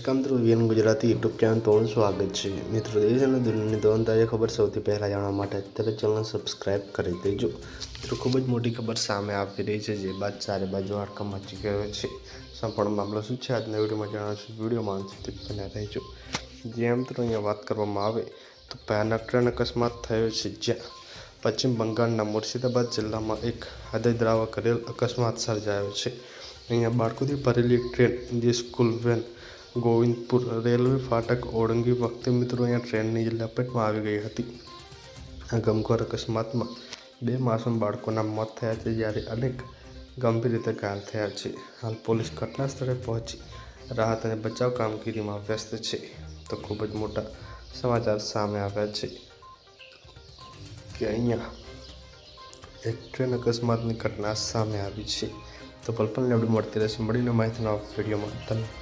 નમસ્કાર મિત્રો, VN Gujarati YouTube channel તો સ્વાગત છે મિત્રો। દેશ અને દુનિયાની તમામ તાજા ખબર સૌથી પહેલાં જાણવા માટે અત્યારે ચેનલ સબસ્ક્રાઈબ કરી દેજો મિત્રો। ખૂબ જ મોટી ખબર સામે આવી રહી છે, જે બાદ ચારે બાજુ હડકંપ મચી ગયો છે। સંપૂર્ણ મામલો શું છે આજના વિડીયોમાં જણાવશું। વિડીયોમાં અંત સુધી બન્યા રહેજો। જે મિત્રો અહીંયા વાત કરવામાં આવે તો ભયાનક ટ્રેન અકસ્માત થયો છે, જ્યાં પશ્ચિમ બંગાળના મુર્શિદાબાદ જિલ્લામાં એક હૃદયદ્રાવક કરેલ અકસ્માત સર્જાયો છે। અહીંયા બાળકોથી ભરેલી એક ટ્રેન જે સ્કૂલ વેન ગોવિંદપુર રેલવે ફાટક ઓળંગી વખતે મિત્રો અહીંયા ટ્રેનની લપેટમાં આવી ગઈ હતી। આ ગમખ્વાર અકસ્માતમાં 2 માસૂમ બાળકોના મોત થયા છે, જ્યારે અનેક ગંભીર રીતે ઘાયલ થયા છે। હાલ પોલીસ ઘટના સ્થળે પહોંચી રાહત અને બચાવ કામગીરીમાં વ્યસ્ત છે। તો ખૂબ જ મોટા સમાચાર સામે આવ્યા છે કે અહીંયા એક ટ્રેન અકસ્માતની ઘટના સામે આવી છે। તો પલ પલની અપડેટ મળતી રહેશે। મળીને માહિતીના વિડીયોમાં ધન્યવાદ।